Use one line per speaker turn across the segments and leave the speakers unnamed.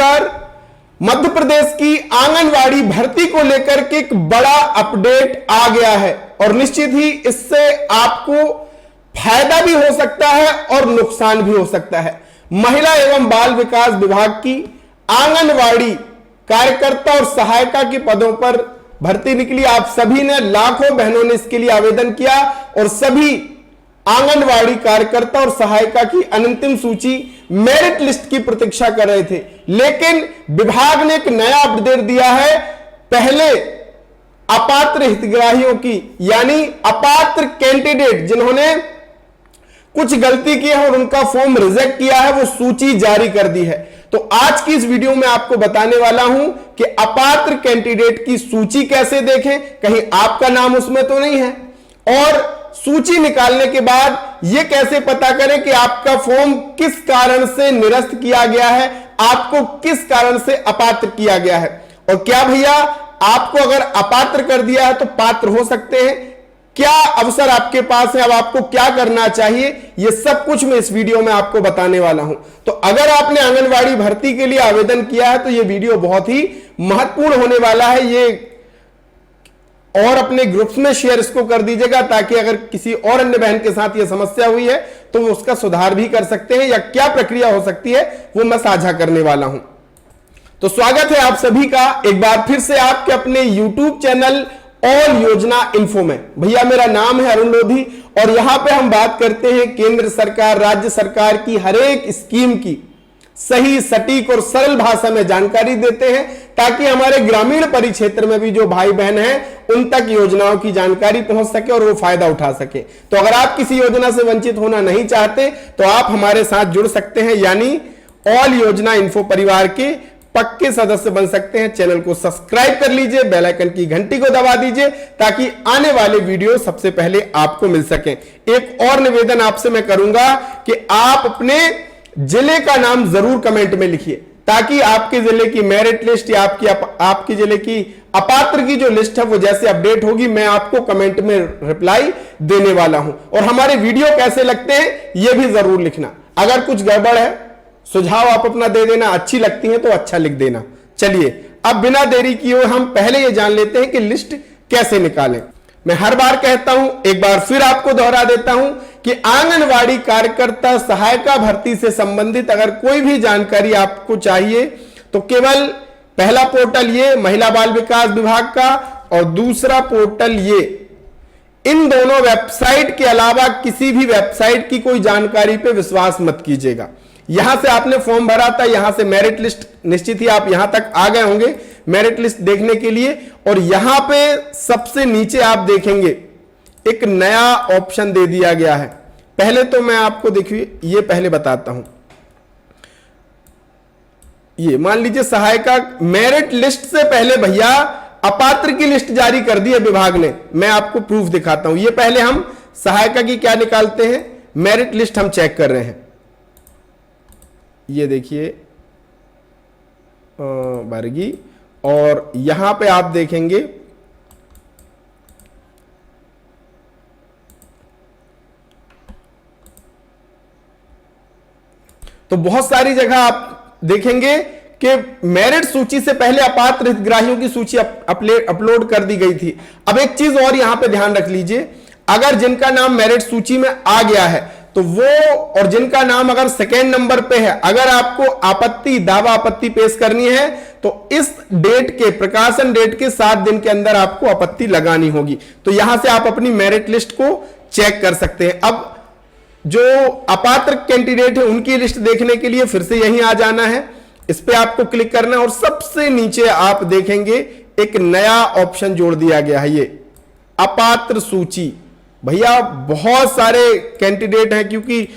नमस्कार। मध्य प्रदेश की आंगनवाड़ी भर्ती को लेकर के एक बड़ा अपडेट आ गया है और निश्चित ही इससे आपको फायदा भी हो सकता है और नुकसान भी हो सकता है। महिला एवं बाल विकास विभाग की आंगनवाड़ी कार्यकर्ता और सहायिका के पदों पर भर्ती निकली। आप सभी ने, लाखों बहनों ने इसके लिए आवेदन किया और सभी आंगनवाड़ी कार्यकर्ता और सहायिका की अंतिम सूची मेरिट लिस्ट की प्रतीक्षा कर रहे थे, लेकिन विभाग ने एक नया अपडेट दिया है। पहले अपात्र हितग्राहियों की, यानी अपात्र कैंडिडेट जिन्होंने कुछ गलती की है और उनका फॉर्म रिजेक्ट किया है, वो सूची जारी कर दी है। तो आज की इस वीडियो में आपको बताने वाला हूं कि अपात्र कैंडिडेट की सूची कैसे देखें, कहीं आपका नाम उसमें तो नहीं है, और सूची निकालने के बाद यह कैसे पता करें कि आपका फॉर्म किस कारण से निरस्त किया गया है, आपको किस कारण से अपात्र किया गया है, और क्या भैया आपको अगर अपात्र कर दिया है तो पात्र हो सकते हैं, क्या अवसर आपके पास है, अब आपको क्या करना चाहिए, यह सब कुछ मैं इस वीडियो में आपको बताने वाला हूं। तो अगर आपने आंगनवाड़ी भर्ती के लिए आवेदन किया है तो यह वीडियो बहुत ही महत्वपूर्ण होने वाला है, ये और अपने ग्रुप्स में शेयर इसको कर दीजिएगा ताकि अगर किसी और अन्य बहन के साथ यह समस्या हुई है तो वो उसका सुधार भी कर सकते हैं, या क्या प्रक्रिया हो सकती है वो मैं साझा करने वाला हूं। तो स्वागत है आप सभी का एक बार फिर से आपके अपने YouTube चैनल ऑल योजना इन्फो में। भैया मेरा नाम है अरुण लोधी और यहां पे हम बात करते हैं केंद्र सरकार, राज्य सरकार की हर एक स्कीम की सही, सटीक और सरल भाषा में जानकारी देते हैं ताकि हमारे ग्रामीण परिक्षेत्र में भी जो भाई बहन हैं उन तक योजनाओं की जानकारी पहुंच सके और वो फायदा उठा सके। तो अगर आप किसी योजना से वंचित होना नहीं चाहते तो आप हमारे साथ जुड़ सकते हैं, यानी ऑल योजना इन्फो परिवार के पक्के सदस्य बन सकते हैं। चैनल को सब्सक्राइब कर लीजिए, बेल आइकन की घंटी को दबा दीजिए ताकि आने वाले वीडियो सबसे पहले आपको मिल सके। एक और निवेदन आपसे मैं करूंगा कि आप अपने जिले का नाम जरूर कमेंट में लिखिए ताकि आपके जिले की मेरिट लिस्ट या आपकी जिले की अपात्र की जो लिस्ट है वो जैसे अपडेट होगी मैं आपको कमेंट में रिप्लाई देने वाला हूं। और हमारे वीडियो कैसे लगते हैं ये भी जरूर लिखना, अगर कुछ गड़बड़ है सुझाव आप अपना दे देना, अच्छी लगती है तो अच्छा लिख देना। चलिए अब बिना देरी किए हम पहले ये जान लेते हैं कि लिस्ट कैसे निकालें। मैं हर बार कहता हूं, एक बार फिर आपको दोहरा देता हूं कि आंगनवाड़ी कार्यकर्ता सहायिका भर्ती से संबंधित अगर कोई भी जानकारी आपको चाहिए तो केवल पहला पोर्टल ये महिला बाल विकास विभाग का और दूसरा पोर्टल ये, इन दोनों वेबसाइट के अलावा किसी भी वेबसाइट की कोई जानकारी पे विश्वास मत कीजिएगा। यहां से आपने फॉर्म भरा था, यहां से मेरिट लिस्ट निश्चित ही आप यहां तक आ गए होंगे मेरिट लिस्ट देखने के लिए, और यहां पे सबसे नीचे आप देखेंगे एक नया ऑप्शन दे दिया गया है। पहले तो मैं आपको देखिए ये पहले बताता हूं, ये मान लीजिए सहायिका मेरिट लिस्ट से पहले भैया अपात्र की लिस्ट जारी कर दी है विभाग ने। मैं आपको प्रूफ दिखाता हूं, ये पहले हम सहायिका की क्या निकालते हैं, मेरिट लिस्ट हम चेक कर रहे हैं। ये देखिए वर्गी, और यहां पे आप देखेंगे तो बहुत सारी जगह आप देखेंगे कि मेरिट सूची से पहले अपात्र हितग्राहियों की सूची अपलोड कर दी गई थी। अब एक चीज और यहां पे ध्यान रख लीजिए, अगर जिनका नाम मेरिट सूची में आ गया है तो वो, और जिनका नाम अगर सेकेंड नंबर पे है, अगर आपको आपत्ति, दावा आपत्ति पेश करनी है तो इस डेट के, प्रकाशन डेट के 7 दिन के अंदर आपको आपत्ति लगानी होगी। तो यहां से आप अपनी मेरिट लिस्ट को चेक कर सकते हैं। अब जो अपात्र कैंडिडेट है उनकी लिस्ट देखने के लिए फिर से यहीं आ जाना है, इस पे आपको क्लिक करना है और सबसे नीचे आप देखेंगे एक नया ऑप्शन जोड़ दिया गया है, ये अपात्र सूची। भैया बहुत सारे कैंडिडेट हैं, क्योंकि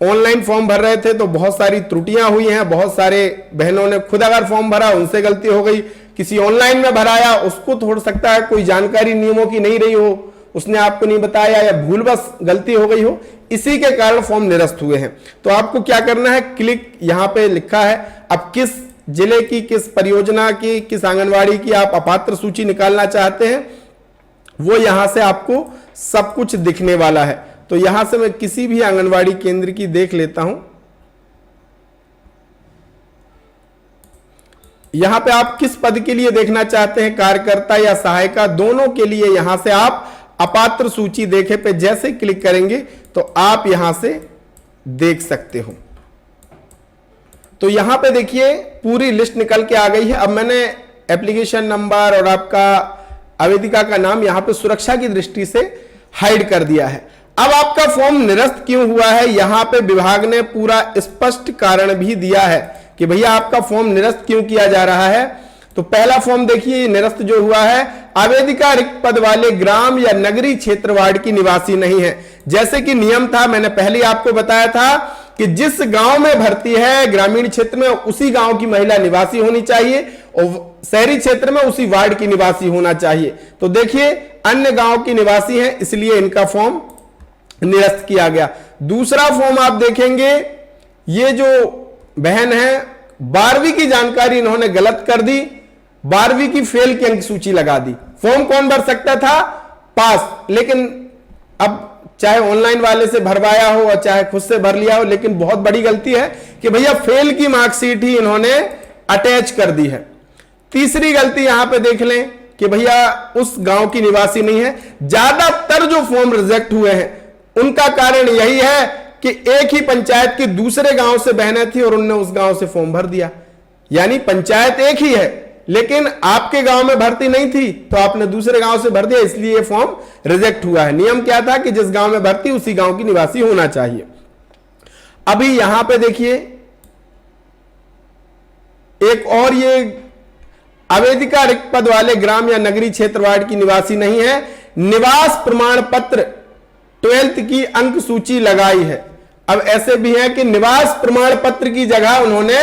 ऑनलाइन फॉर्म भर रहे थे तो बहुत सारी त्रुटियां हुई हैं, बहुत सारे बहनों ने खुद अगर फॉर्म भरा उनसे गलती हो गई, किसी ऑनलाइन में भराया उसको हो सकता है कोई जानकारी नियमों की नहीं रही हो, उसने आपको नहीं बताया या भूलवश गलती हो गई हो, इसी के कारण फॉर्म निरस्त हुए हैं। तो आपको क्या करना है, क्लिक, यहां पे लिखा है अब किस जिले की, किस परियोजना की, किस आंगनवाड़ी की आप अपात्र सूची निकालना चाहते हैं वो यहां से आपको सब कुछ दिखने वाला है। तो यहां से मैं किसी भी आंगनवाड़ी केंद्र की देख लेता हूं। यहां पे आप किस पद के लिए देखना चाहते हैं, कार्यकर्ता या सहायिका, दोनों के लिए यहां से आप अपात्र सूची देखे पे जैसे क्लिक करेंगे तो आप यहां से देख सकते हो। तो यहां पे देखिए पूरी लिस्ट निकल के आ गई है। अब मैंने एप्लीकेशन नंबर और आपका आवेदिका का नाम यहां पे सुरक्षा की दृष्टि से हाइड कर दिया है। अब आपका फॉर्म निरस्त क्यों हुआ है, यहां पे विभाग ने पूरा स्पष्ट कारण भी दिया है कि भैया आपका फॉर्म निरस्त क्यों किया जा रहा है। तो पहला फॉर्म देखिए निरस्त जो हुआ है, आवेदिका रिक्त पद वाले ग्राम या नगरीय क्षेत्र वार्ड की निवासी नहीं है। जैसे कि नियम था, मैंने पहले आपको बताया था कि जिस गांव में भर्ती है ग्रामीण क्षेत्र में उसी गांव की महिला निवासी होनी चाहिए और शहरी क्षेत्र में उसी वार्ड की निवासी होना चाहिए। तो देखिए अन्य गांव की निवासी है, इसलिए इनका फॉर्म निरस्त किया गया। दूसरा फॉर्म आप देखेंगे, ये जो बहन है 12वीं की जानकारी इन्होंने गलत कर दी, 12वीं की फेल की अंक सूची लगा दी। फॉर्म कौन भर सकता था, पास, लेकिन अब चाहे ऑनलाइन वाले से भरवाया हो और चाहे खुद से भर लिया हो, लेकिन बहुत बड़ी गलती है कि भैया फेल की मार्कशीट ही इन्होंने अटैच कर दी है। तीसरी गलती यहां पे देख लें कि भैया उस गांव की निवासी नहीं है। ज्यादातर जो फॉर्म रिजेक्ट हुए हैं उनका कारण यही है कि एक ही पंचायत के दूसरे गांव से बहनें थी और उनने उस गांव से फॉर्म भर दिया। यानी पंचायत एक ही है लेकिन आपके गांव में भर्ती नहीं थी तो आपने दूसरे गांव से भर दिया, इसलिए ये फॉर्म रिजेक्ट हुआ है। नियम क्या था कि जिस गांव में भर्ती उसी गांव की निवासी होना चाहिए। अभी यहां पे देखिए एक और, ये आवेदिका रिक्त पद वाले ग्राम या नगरीय क्षेत्र वार्ड की निवासी नहीं है, निवास प्रमाण पत्र 12th की अंक सूची लगाई है। अब ऐसे भी है कि निवास प्रमाण पत्र की जगह उन्होंने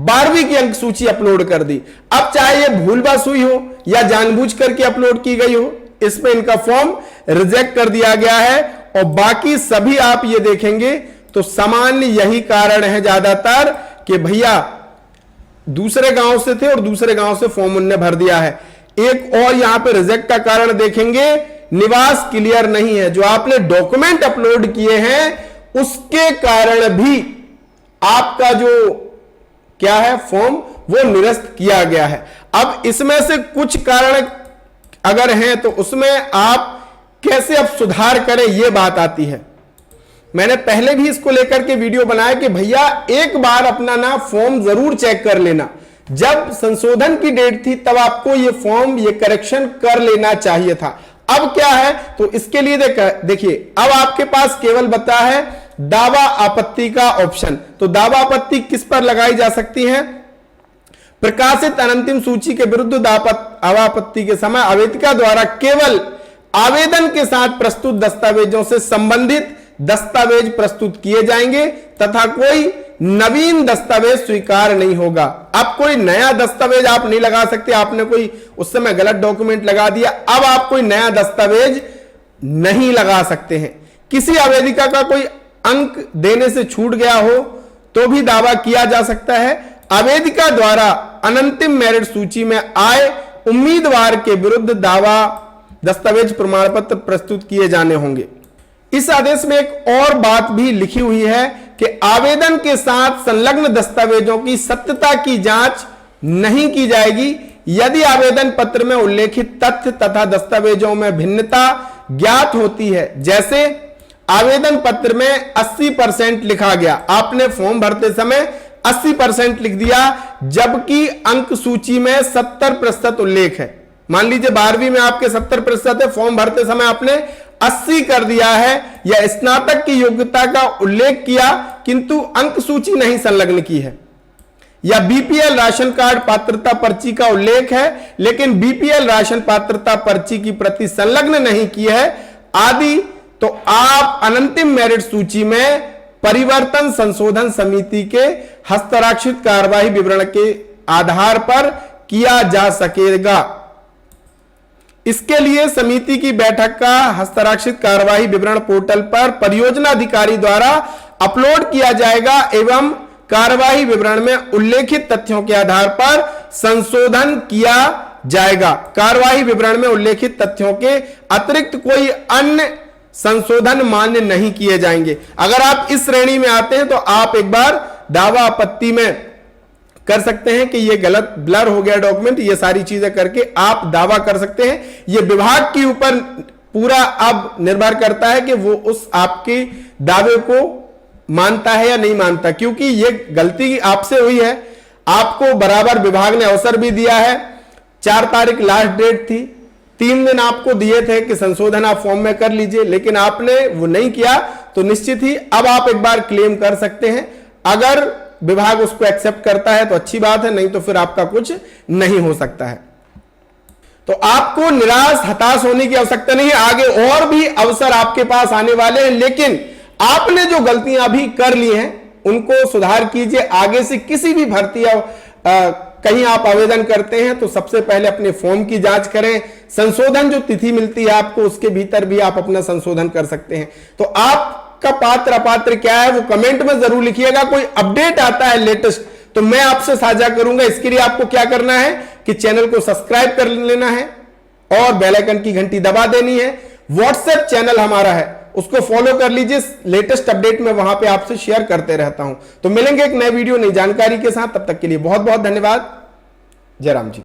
12वीं की अंक सूची अपलोड कर दी। अब चाहे ये भूलवश हुई हो या जानबूझ करके अपलोड की गई हो, इसमें इनका फॉर्म रिजेक्ट कर दिया गया है। और बाकी सभी आप ये देखेंगे तो सामान्य यही कारण है ज्यादातर कि भैया दूसरे गांव से थे और दूसरे गांव से फॉर्म उनने भर दिया है। एक और यहां पे रिजेक्ट का कारण देखेंगे, निवास क्लियर नहीं है। जो आपने डॉक्यूमेंट अपलोड किए हैं उसके कारण भी आपका जो क्या है फॉर्म वो निरस्त किया गया है। अब इसमें से कुछ कारण अगर हैं तो उसमें आप कैसे अब सुधार करें ये बात आती है। मैंने पहले भी इसको लेकर के वीडियो बनाया कि भैया एक बार अपना ना फॉर्म जरूर चेक कर लेना। जब संशोधन की डेट थी तब आपको ये फॉर्म ये करेक्शन कर लेना चाहिए था। अब क्या है तो इसके लिए देखिए अब आपके पास केवल बता है दावा आपत्ति का ऑप्शन। तो दावा आपत्ति किस पर लगाई जा सकती है, प्रकाशित अनंतिम सूची के विरुद्ध दावा आपत्ति के समय आवेदिका द्वारा केवल आवेदन के साथ प्रस्तुत दस्तावेजों से संबंधित दस्तावेज प्रस्तुत किए जाएंगे तथा कोई नवीन दस्तावेज स्वीकार नहीं होगा। अब कोई नया दस्तावेज आप नहीं लगा सकते, आपने कोई उस समय गलत डॉक्यूमेंट लगा दिया, अब आप कोई नया दस्तावेज नहीं लगा सकते हैं। किसी आवेदिका का कोई अंक देने से छूट गया हो तो भी दावा किया जा सकता है। आवेदिका द्वारा अनंतिम मेरिट सूची में आए उम्मीदवार के विरुद्ध दावा दस्तावेज प्रमाण पत्र प्रस्तुत किए जाने होंगे। इस आदेश में एक और बात भी लिखी हुई है कि आवेदन के साथ संलग्न दस्तावेजों की सत्यता की जांच नहीं की जाएगी यदि आवेदन पत्र में उल्लेखित तथ्य तथा दस्तावेजों में भिन्नता ज्ञात होती है। जैसे आवेदन पत्र में 80% लिखा गया, आपने फॉर्म भरते समय 80% लिख दिया जबकि अंक सूची में 70% उल्लेख है। मान लीजिए 12वीं में आपके 70% है, फॉर्म भरते समय आपने 80 कर दिया है, या स्नातक की योग्यता का उल्लेख किया किंतु अंक सूची नहीं संलग्न की है, या बीपीएल राशन कार्ड पात्रता पर्ची का उल्लेख है लेकिन बीपीएल राशन पात्रता पर्ची की प्रति संलग्न नहीं की है आदि, तो आप अनंतिम मेरिट सूची में परिवर्तन संशोधन समिति के हस्ताक्षरित कार्यवाही विवरण के आधार पर किया जा सकेगा। इसके लिए समिति की बैठक का हस्ताक्षरित कार्यवाही विवरण पोर्टल पर परियोजना अधिकारी द्वारा अपलोड किया जाएगा एवं कार्यवाही विवरण में उल्लेखित तथ्यों के आधार पर संशोधन किया जाएगा। कार्यवाही विवरण में उल्लेखित तथ्यों के अतिरिक्त कोई अन्य संशोधन मान्य नहीं किए जाएंगे। अगर आप इस श्रेणी में आते हैं तो आप एक बार दावा आपत्ति में कर सकते हैं कि ये गलत ब्लर हो गया डॉक्यूमेंट, ये सारी चीजें करके आप दावा कर सकते हैं। ये विभाग के ऊपर पूरा अब निर्भर करता है कि वो उस आपके दावे को मानता है या नहीं मानता, क्योंकि ये गलती आपसे हुई है। आपको बराबर विभाग ने अवसर भी दिया है, 4 तारीख लास्ट डेट थी, 3 दिन आपको दिए थे कि संशोधन आप फॉर्म में कर लीजिए, लेकिन आपने वो नहीं किया, तो निश्चित ही अब आप एक बार क्लेम कर सकते हैं। अगर विभाग उसको एक्सेप्ट करता है तो अच्छी बात है, नहीं तो फिर आपका कुछ नहीं हो सकता है। तो आपको निराश हताश होने की आवश्यकता नहीं है, आगे और भी अवसर आपके पास आने वाले हैं, लेकिन आपने जो गलतियां अभी कर ली हैं उनको सुधार कीजिए। आगे से किसी भी भर्ती कहीं आप आवेदन करते हैं तो सबसे पहले अपने फॉर्म की जांच करें। संशोधन जो तिथि मिलती है आपको, उसके भीतर भी आप अपना संशोधन कर सकते हैं। तो आपका पात्र अपात्र क्या है वो कमेंट में जरूर लिखिएगा। कोई अपडेट आता है लेटेस्ट तो मैं आपसे साझा करूंगा। इसके लिए आपको क्या करना है कि चैनल को सब्सक्राइब कर लेना है और बेल आइकन की घंटी दबा देनी है। व्हाट्सएप चैनल हमारा है, उसको फॉलो कर लीजिए। लेटेस्ट अपडेट में वहां पे आपसे शेयर करते रहता हूं। तो मिलेंगे एक नए वीडियो नई जानकारी के साथ, तब तक के लिए बहुत बहुत धन्यवाद। जय राम जी।